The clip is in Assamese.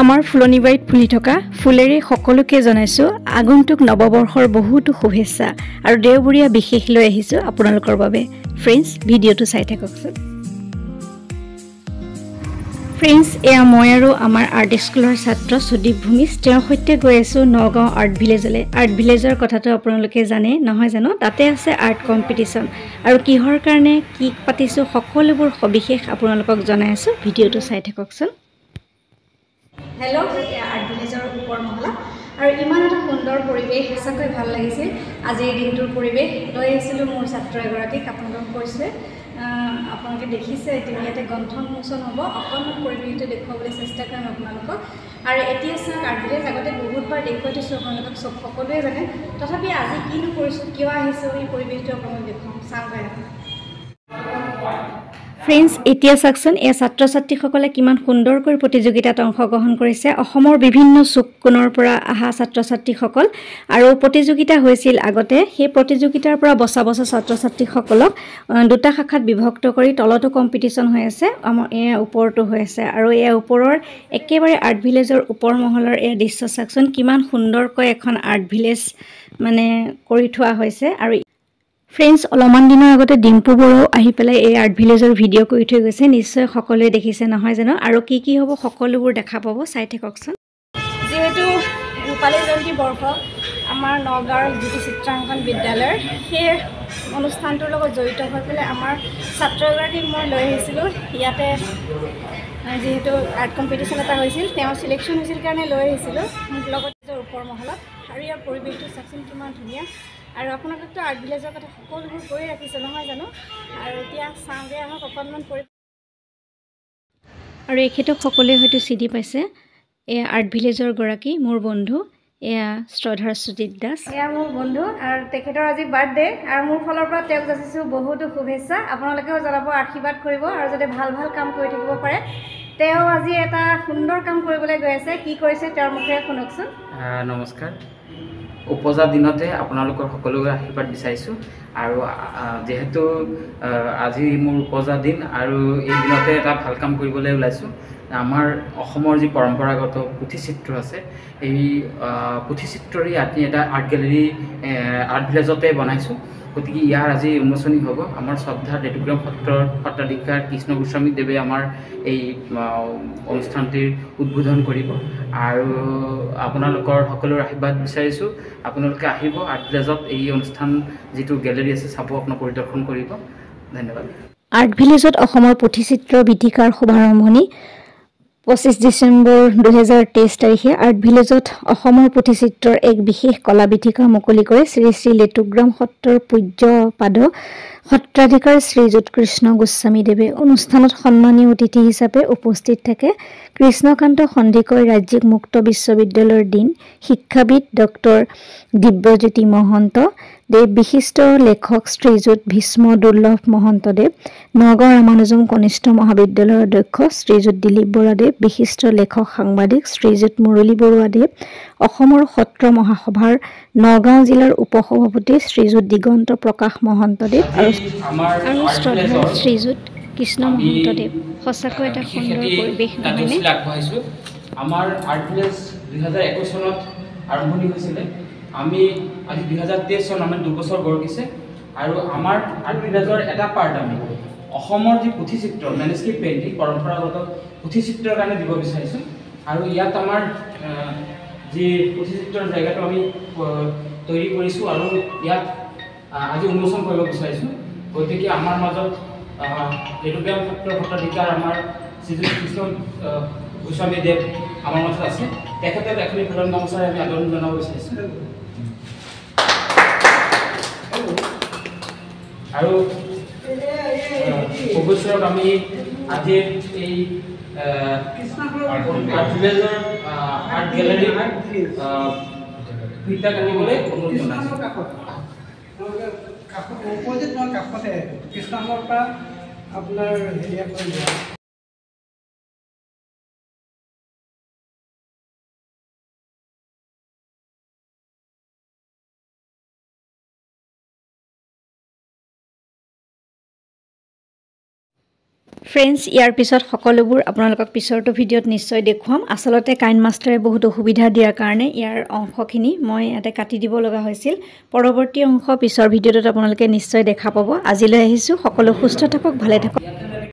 আমাৰ ফুলনিবাৰীত ফুলি থকা ফুলেৰে সকলোকে জনাইছোঁ আগন্তুক নৱবৰ্ষৰ বহুতো শুভেচ্ছা আৰু দেওবৰীয়া বিশেষ লৈ আহিছোঁ আপোনালোকৰ বাবে। ফ্ৰেণ্ডছ, ভিডিঅ'টো চাই থাককচোন। ফ্ৰেণ্ডছ, এয়া মই আৰু আমাৰ আৰ্ট স্কুলৰ ছাত্ৰ সুদীপ ভূমিজ। তেওঁৰ সৈতে গৈ আছোঁ নগাঁও আৰ্ট ভিলেজলৈ। আৰ্ট ভিলেজৰ কথাটো আপোনালোকে জানে নহয় জানো? তাতে আছে আৰ্ট কম্পিটিশ্যন আৰু কিহৰ কাৰণে কি পাতিছোঁ সকলোবোৰ সবিশেষ আপোনালোকক জনাই আছোঁ। ভিডিঅ'টো চাই থাককচোন। হেল্ল', এয়া আৰ্ট ভিলেজৰ ওপৰ মহলা আৰু ইমান এটা সুন্দৰ পৰিৱেশ, সঁচাকৈ ভাল লাগিছিল। আজিৰ দিনটোৰ পৰিৱেশ লৈ আহিছিলোঁ মোৰ ছাত্ৰ এগৰাকীক। আপোনালোকক কৈছে আপোনালোকে দেখিছে ইতিমধ্যে গ্ৰন্থ উন্মোচন হ'ব। অকণমান পৰিৱেশটো দেখুৱাবলৈ চেষ্টা কৰিম আপোনালোকক। আৰু এতিয়া চাওক, আৰ্ট ভিলেজ আগতে বহুতবাৰ দেখুৱাই দিছোঁ আপোনালোকক, সকলোৱে জানে। তথাপি আজি কিনো কৰিছোঁ, কিয় আহিছোঁ, এই পৰিৱেশটো আপোনালোকক দেখুৱাম। চাওক বাইদেউ। ফ্ৰেণ্ডছ, এতিয়া চাওকচোন, এই ছাত্ৰ ছাত্ৰীসকলে কিমান সুন্দৰকৈ প্ৰতিযোগিতাত অংশগ্ৰহণ কৰিছে। অসমৰ বিভিন্ন চুক কোণৰ পৰা অহা ছাত্ৰ ছাত্ৰীসকল আৰু প্ৰতিযোগিতা হৈছিল আগতে। সেই প্ৰতিযোগিতাৰ পৰা বচা ছাত্ৰ ছাত্ৰীসকলক দুটা শাখাত বিভক্ত কৰি তলতো কম্পিটিশ্যন হৈ আছে, আমাৰ এয়া ওপৰতো হৈ আছে। আৰু এয়া ওপৰৰ একেবাৰে আৰ্ট ভিলেজৰ ওপৰ মহলৰ এয়া দৃশ্য চাওকচোন, কিমান সুন্দৰকৈ এখন আৰ্ট ভিলেজ কৰি থোৱা হৈছে। আৰু ফ্ৰেণ্ডছ, অলপমান দিনৰ আগতে ডিম্পু বড়ো আহি পেলাই এই আৰ্ট ভিলেজৰ ভিডিঅ' কৰি থৈ গৈছে। নিশ্চয় সকলোৱে দেখিছে নহয় জানো? আৰু কি কি হ'ব সকলোবোৰ দেখা পাব, চাই থাককচোন। যিহেতু ৰূপালী জয়ন্তী বৰ্ষ আমাৰ নগাঁৱৰ যিটো চিত্ৰাংকন বিদ্যালয়ৰ, সেই অনুষ্ঠানটোৰ লগত জড়িত হৈ পেলাই আমাৰ ছাত্ৰ এগৰাকীক মই লৈ আহিছিলোঁ। ইয়াতে যিহেতু আৰ্ট কম্পিটিশ্যন এটা হৈছিল, তেওঁৰ চিলেকশ্যন হৈছিল কাৰণে লৈ আহিছিলোঁ মোক লগত ওপৰ মহলত। আৰু ইয়াৰ পৰিৱেশটো চাওকচোন কিমান ধুনীয়া। আৰু আপোনালোকতো আৰ্ট ভিলেজৰ কথা সকলোবোৰ কৈ ৰাখিছোঁ নহয় জানো? আৰু এতিয়া চাওঁগৈ আহক অকণমান আৰু এখেতক সকলোৱে হয়তো চিনি পাইছে। এয়া আৰ্ট ভিলেজৰ গৰাকী মোৰ বন্ধু, এয়া শ্ৰদ্ধাৰ সুজিত দাস। এয়া মোৰ বন্ধু আৰু তেখেতৰ আজি বাৰ্থডে, আৰু মোৰ ফালৰ পৰা তেওঁক যাচিছোঁ বহুতো শুভেচ্ছা। আপোনালোকেও জনাব, আশীৰ্বাদ কৰিব আৰু যাতে ভাল ভাল কাম কৰি থাকিব পাৰে। তেওঁ আজি এটা সুন্দৰ কাম কৰিবলৈ গৈ আছে। কি কৰিছে তেওঁৰ মুখেৰে শুনকচোন। নমস্কাৰ। উপজা দিনতে আপোনালোকৰ সকলোৰে আশীৰ্বাদ বিচাৰিছোঁ। আৰু যিহেতু আজি মোৰ উপজা দিন আৰু এই দিনতে এটা ভাল কাম কৰিবলৈ ওলাইছোঁ। আমাৰ অসমৰ যি পৰম্পৰাগত পুথিচিত্ৰ আছে, এই পুথিচিত্ৰৰে আমি এটা আৰ্ট গেলেৰী আৰ্ট ভিলেজতে বনাইছোঁ। গতিকে ইয়াৰ আজি উন্মোচনী হ'ব। আমাৰ শ্ৰদ্ধাৰ লেটুকৰাম সত্ৰৰ সত্ৰাধিকাৰ কৃষ্ণ গোস্বামী দেৱে আমাৰ এই অনুষ্ঠানটিৰ উদ্বোধন কৰিব। আৰু আপোনালোকৰ সকলোৰে আশীৰ্বাদ বিচাৰিছোঁ। আপোনালোকে আহিব আৰ্ট ভিলেজত, এই অনুষ্ঠান যিটো গেলেৰী আছে চাব, আপোনাক পৰিদৰ্শন কৰিব। ধন্যবাদ। আৰ্ট ভিলেজত অসমৰ পুথিচিত্ৰ বিথীকাৰ শুভাৰম্ভণি 25 ডিচেম্বৰ 2023 তাৰিখে আৰ্ট ভিলেজত অসমৰ পুথিচিত্ৰৰ এক বিশেষ কলা বিথীকা মুকলি কৰে শ্ৰী শ্ৰী লেটুকৰাম সত্ৰৰ পূজ্যপাদ সত্ৰাধিকাৰ শ্ৰীযুত কৃষ্ণ গোস্বামী দেৱে। অনুষ্ঠানত সন্মানীয় অতিথি হিচাপে উপস্থিত থাকে কৃষ্ণকান্ত সন্দিকৈ ৰাজ্যিক মুক্ত বিশ্ববিদ্যালয়ৰ ডিন, শিক্ষাবিদ ডক্টৰ দিব্যজ্যোতি মহন্ত দেৱ, বিশিষ্ট লেখক শ্ৰীযুত ভীষ্ম দুৰ্লভ মহন্ত দেৱ, নগাঁও ৰামানুজম কনিষ্ঠ মহাবিদ্যালয়ৰ অধ্যক্ষ শ্ৰীযুত দিলীপ বৰা দেৱ, বিশিষ্ট লেখক সাংবাদিক শ্ৰীযুত মুৰলী বৰুৱা দেৱ, অসমৰ সত্ৰ মহাসভাৰ নগাঁও জিলাৰ উপসভাপতি শ্ৰীযুত দিগন্ত প্ৰকাশ মহন্ত দেৱ আৰু শ্ৰদ্ধাৰ শ্ৰীযুত কৃষ্ণ মহন্ত দেৱ। সঁচাকৈ এটা সুন্দৰ পৰিৱেশ নহয়নে? আমাৰ আৰ্ট ভিলেজ 2021 চনত আৰম্ভণি হৈছিলে। আমি আজি 2023 চন, আমাৰ 2 বছৰ গঢ়িছে। আৰু আমাৰ আৰ্ট ভিলেজৰ এটা পাৰ্ট আমি অসমৰ যি পুথিচিত্ৰ মেনুস্ক্ৰিপ্ট পেইণ্টিং পৰম্পৰাগত পুথিচিত্ৰৰ কাৰণে দিব বিচাৰিছোঁ। আৰু ইয়াত আমাৰ যি পুথিচিত্ৰৰ জেগাটো আমি তৈৰি কৰিছোঁ আৰু ইয়াত আজি উন্মোচন কৰিব বিচাৰিছোঁ। গতিকে আমাৰ মাজত লেটুকৰাম সত্ৰৰ সত্ৰাধিকাৰ আমাৰ শ্ৰীযুত কৃষ্ণ গোস্বামী দেৱ আমাৰ মাজত আছে। তেখেতক এখনি ফুলৰ গামোচাৰে আমি আদৰণি জনাব বিচাৰিছোঁ। আৰু ভৱিষ্যতত আমি আজি এই আৰ্ট ভিলেজৰ আৰ্ট গেলেৰী ফিতা কাটিবলৈ অনুৰোধ জনাইছোঁ। কাষতে কৃষ্ণৰ পৰা আপোনাৰ হেৰিয়া কৰি দিয়া। ফ্ৰেণ্ডছ ইয়াৰ পিছত সকলোবোৰ আপোনালোকক পিছৰটো ভিডিঅ'ত নিশ্চয় দেখুৱাম আচলতে কাইন মাষ্টাৰে বহুত অসুবিধা দিয়াৰ কাৰণে ইয়াৰ অংশখিনি মই ইয়াতে কাটি দিব লগা হৈছিল পৰৱৰ্তী অংশ পিছৰ ভিডিঅ'টোত আপোনালোকে নিশ্চয় দেখা পাব আজিলৈ আহিছোঁ সকলো সুস্থ থাকক ভালে থাকক